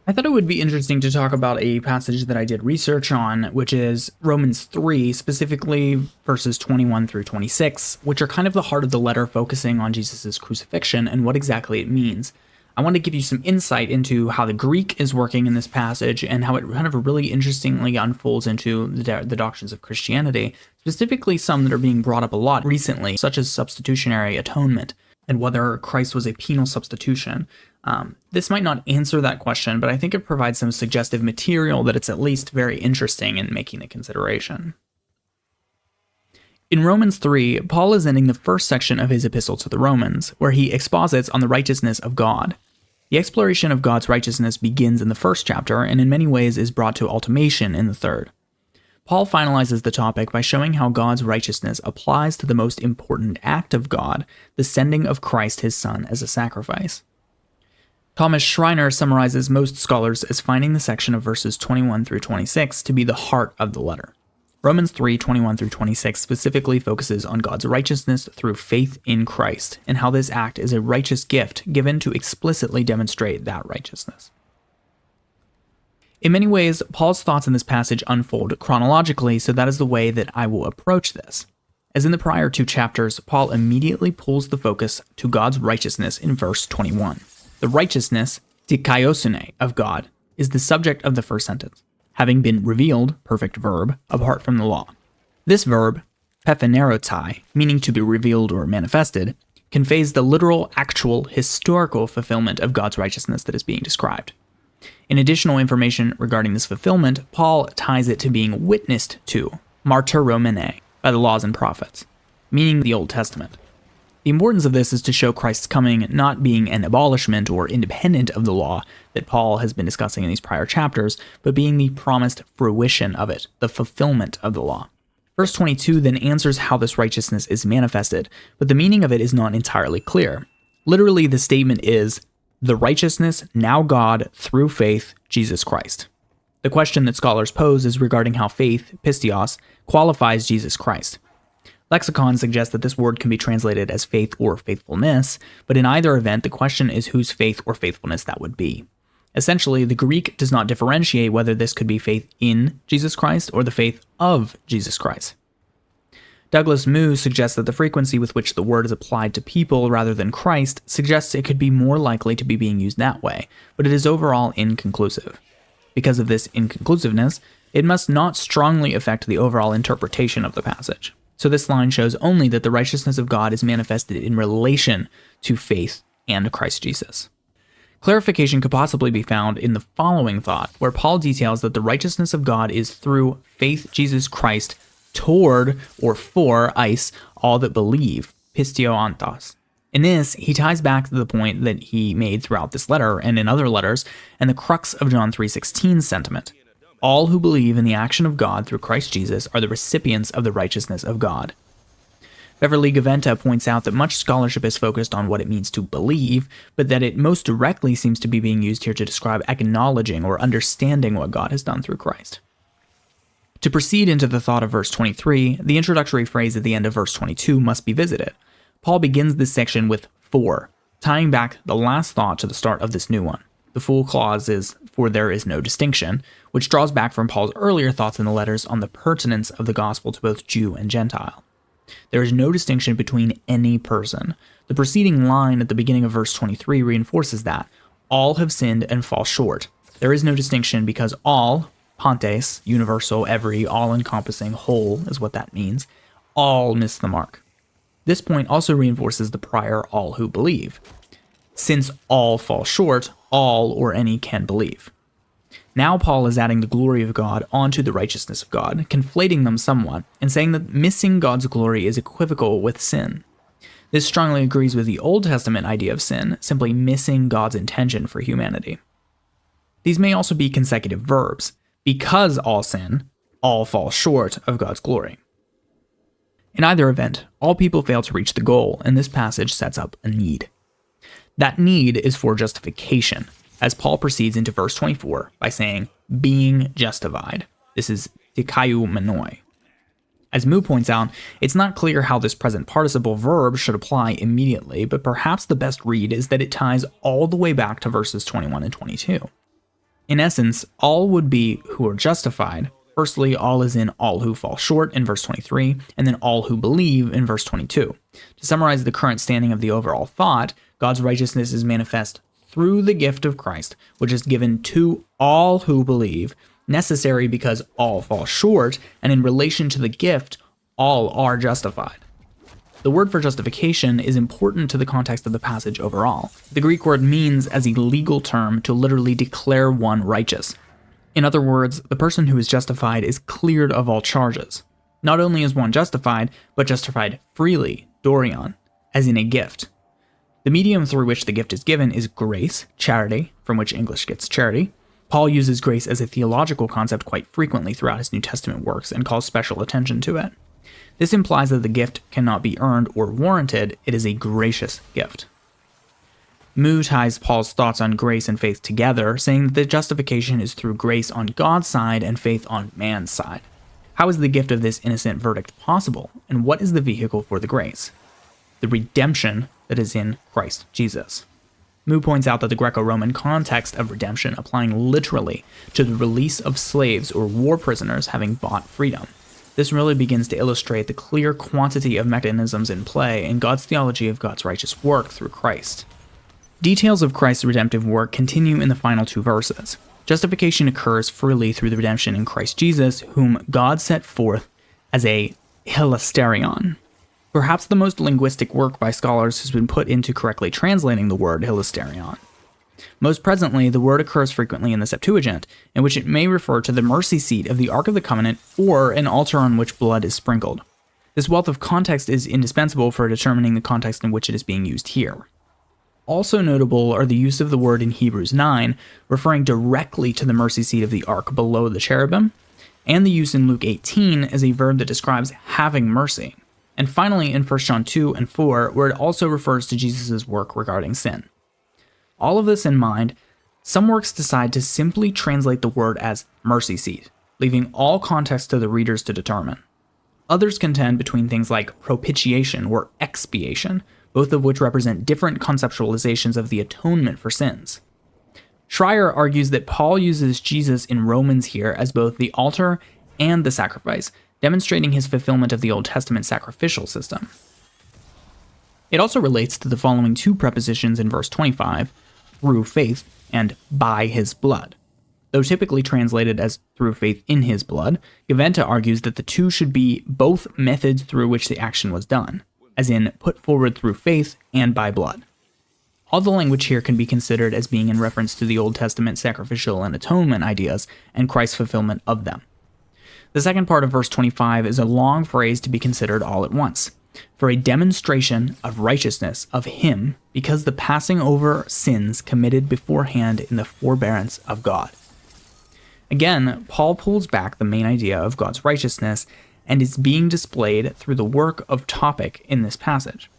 I thought it would be interesting to talk about a passage that I did research on, which is Romans 3, specifically verses 21 through 26, which are kind of the heart of the letter, focusing on Jesus' crucifixion and what exactly it means. I want to give you some insight into how the Greek is working in this passage and how it kind of really interestingly unfolds into the doctrines of Christianity, specifically some that are being brought up a lot recently, such as substitutionary atonement and whether Christ was a penal substitution. This might not answer that question, but I think it provides some suggestive material that it's at least very interesting in making a consideration. In Romans 3, Paul is ending the first section of his epistle to the Romans, where he exposits on the righteousness of God. The exploration of God's righteousness begins in the first chapter and in many ways is brought to ultimation in the third. Paul finalizes the topic by showing how God's righteousness applies to the most important act of God, the sending of Christ his Son as a sacrifice. Thomas Schreiner summarizes most scholars as finding the section of verses 21 through 26 to be the heart of the letter. Romans 3, 21 through 26 specifically focuses on God's righteousness through faith in Christ, and how this act is a righteous gift given to explicitly demonstrate that righteousness. In many ways, Paul's thoughts in this passage unfold chronologically, so that is the way that I will approach this. As in the prior two chapters, Paul immediately pulls the focus to God's righteousness in verse 21. The righteousness, dikaiosune, of God is the subject of the first sentence, having been revealed, perfect verb, apart from the law. This verb, pephanerotai, meaning to be revealed or manifested, conveys the literal, actual, historical fulfillment of God's righteousness that is being described. In additional information regarding this fulfillment, Paul ties it to being witnessed to, martyromene, by the laws and prophets, meaning the Old Testament. The importance of this is to show Christ's coming not being an abolishment or independent of the law that Paul has been discussing in these prior chapters, but being the promised fruition of it, the fulfillment of the law. Verse 22 then answers how this righteousness is manifested, but the meaning of it is not entirely clear. Literally, the statement is, the righteousness, now God, through faith, Jesus Christ. The question that scholars pose is regarding how faith, pistios, qualifies Jesus Christ. Lexicon suggests that this word can be translated as faith or faithfulness, but in either event, the question is whose faith or faithfulness that would be. Essentially, the Greek does not differentiate whether this could be faith in Jesus Christ or the faith of Jesus Christ. Douglas Moo suggests that the frequency with which the word is applied to people rather than Christ suggests it could be more likely to be being used that way, but it is overall inconclusive. Because of this inconclusiveness, it must not strongly affect the overall interpretation of the passage. So this line shows only that the righteousness of God is manifested in relation to faith and Christ Jesus. Clarification could possibly be found in the following thought, where Paul details that the righteousness of God is through faith Jesus Christ toward or for all that believe, pistio antos. In this, he ties back to the point that he made throughout this letter and in other letters, and the crux of John 3:16's sentiment. All who believe in the action of God through Christ Jesus are the recipients of the righteousness of God. Beverly Gaventa points out that much scholarship is focused on what it means to believe, but that it most directly seems to be being used here to describe acknowledging or understanding what God has done through Christ. To proceed into the thought of verse 23, the introductory phrase at the end of verse 22 must be visited. Paul begins this section with "for," tying back the last thought to the start of this new one. The full clause is "for there is no distinction," which draws back from Paul's earlier thoughts in the letters on the pertinence of the gospel to both Jew and Gentile. There is no distinction between any person. The preceding line at the beginning of verse 23 reinforces that. All have sinned and fall short. There is no distinction because all, pantes, universal, every, all-encompassing, whole is what that means, all miss the mark. This point also reinforces the prior all who believe. Since all fall short, all or any can believe. Now Paul is adding the glory of God onto the righteousness of God, conflating them somewhat, and saying that missing God's glory is equivocal with sin. This strongly agrees with the Old Testament idea of sin, simply missing God's intention for humanity. These may also be consecutive verbs. Because all sin, all fall short of God's glory. In either event, all people fail to reach the goal, and this passage sets up a need. That need is for justification, as Paul proceeds into verse 24 by saying, being justified. This is dikaioumenoi. As Moo points out, it's not clear how this present participle verb should apply immediately, but perhaps the best read is that it ties all the way back to verses 21 and 22. In essence, all would be who are justified. Firstly, all is in all who fall short in verse 23, and then all who believe in verse 22. To summarize the current standing of the overall thought, God's righteousness is manifest through the gift of Christ, which is given to all who believe, necessary because all fall short, and in relation to the gift, all are justified. The word for justification is important to the context of the passage overall. The Greek word means, as a legal term, to literally declare one righteous. In other words, the person who is justified is cleared of all charges. Not only is one justified, but justified freely, Dorion, as in a gift. The medium through which the gift is given is grace, charity, from which English gets charity. Paul uses grace as a theological concept quite frequently throughout his New Testament works and calls special attention to it. This implies that the gift cannot be earned or warranted, it is a gracious gift. Mu ties Paul's thoughts on grace and faith together, saying that the justification is through grace on God's side and faith on man's side. How is the gift of this innocent verdict possible, and what is the vehicle for the grace? The redemption that is in Christ Jesus. Mu points out that the Greco-Roman context of redemption applying literally to the release of slaves or war prisoners having bought freedom. This really begins to illustrate the clear quantity of mechanisms in play in God's theology of God's righteous work through Christ. Details of Christ's redemptive work continue in the final two verses. Justification occurs freely through the redemption in Christ Jesus, whom God set forth as a hilasterion. Perhaps the most linguistic work by scholars has been put into correctly translating the word hilasterion. Most presently, the word occurs frequently in the Septuagint, in which it may refer to the mercy seat of the Ark of the Covenant or an altar on which blood is sprinkled. This wealth of context is indispensable for determining the context in which it is being used here. Also notable are the use of the word in Hebrews 9, referring directly to the mercy seat of the ark below the cherubim, and the use in Luke 18 as a verb that describes having mercy. And finally in 1 John 2 and 4, where it also refers to Jesus' work regarding sin. All of this in mind, some works decide to simply translate the word as mercy seat, leaving all context to the readers to determine. Others contend between things like propitiation or expiation, both of which represent different conceptualizations of the atonement for sins. Schreier argues that Paul uses Jesus in Romans here as both the altar and the sacrifice, demonstrating his fulfillment of the Old Testament sacrificial system. It also relates to the following two prepositions in verse 25, through faith and by his blood. Though typically translated as through faith in his blood, Gaventa argues that the two should be both methods through which the action was done, as in put forward through faith and by blood. All the language here can be considered as being in reference to the Old Testament sacrificial and atonement ideas and Christ's fulfillment of them. The second part of verse 25 is a long phrase to be considered all at once, for a demonstration of righteousness of him because the passing over sins committed beforehand in the forbearance of God. Again, Paul pulls back the main idea of God's righteousness and is being displayed through the work of topic in this passage.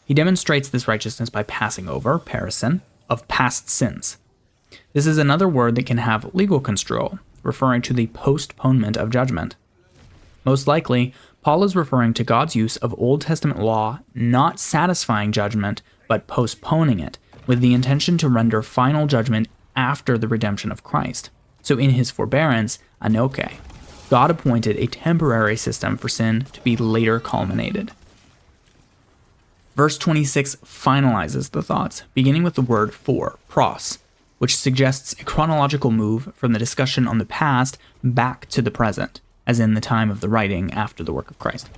He demonstrates this righteousness by passing over, parison, of past sins. This is another word that can have legal construal, referring to the postponement of judgment. Most likely, Paul is referring to God's use of Old Testament law not satisfying judgment, but postponing it, with the intention to render final judgment after the redemption of Christ. So in his forbearance, anoke, God appointed a temporary system for sin to be later culminated. Verse 26 finalizes the thoughts, beginning with the word for, pros, which suggests a chronological move from the discussion on the past back to the present, as in the time of the writing after the work of Christ.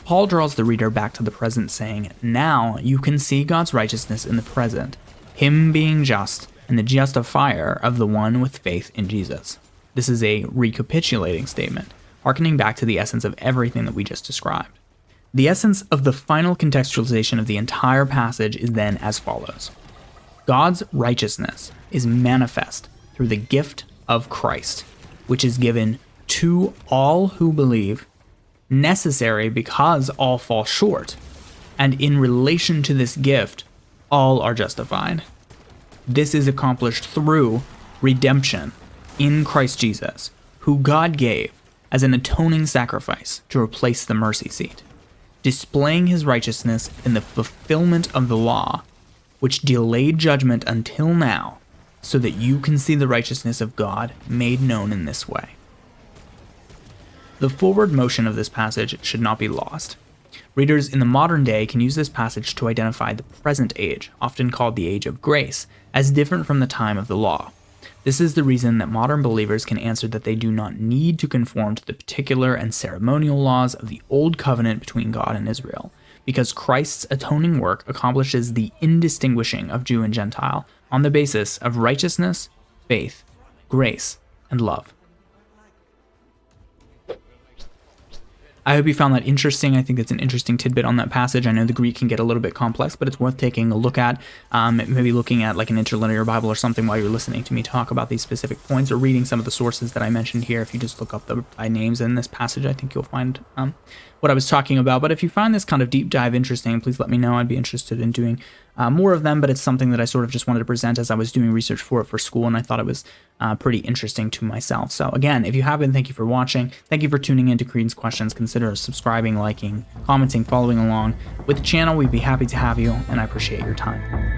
Paul draws the reader back to the present, saying, now you can see God's righteousness in the present, him being just and the justifier of the one with faith in Jesus. This is a recapitulating statement, hearkening back to the essence of everything that we just described. The essence of the final contextualization of the entire passage is then as follows. God's righteousness is manifest through the gift of Christ, which is given to all who believe, necessary because all fall short, and in relation to this gift, all are justified. This is accomplished through redemption in Christ Jesus, who God gave as an atoning sacrifice to replace the mercy seat, displaying his righteousness in the fulfillment of the law, which delayed judgment until now, so that you can see the righteousness of God made known in this way. The forward motion of this passage should not be lost. Readers in the modern day can use this passage to identify the present age, often called the age of grace, as different from the time of the law. This is the reason that modern believers can answer that they do not need to conform to the particular and ceremonial laws of the Old Covenant between God and Israel, because Christ's atoning work accomplishes the indistinguishing of Jew and Gentile on the basis of righteousness, faith, grace, and love. I hope you found that interesting. I think it's an interesting tidbit on that passage. I know the Greek can get a little bit complex, but it's worth taking a look at. Maybe looking at like an interlinear Bible or something while you're listening to me talk about these specific points, or reading some of the sources that I mentioned here. If you just look up the by names in this passage, I think you'll find what I was talking about. But if you find this kind of deep dive interesting, please let me know. I'd be interested in doing more of them, but it's something that I sort of just wanted to present as I was doing research for it for school, and I thought it was pretty interesting to myself. So again, if you haven't, thank you for watching. Thank you for tuning in to Credence Questions. Consider subscribing, liking, commenting, following along with the channel. We'd be happy to have you, and I appreciate your time.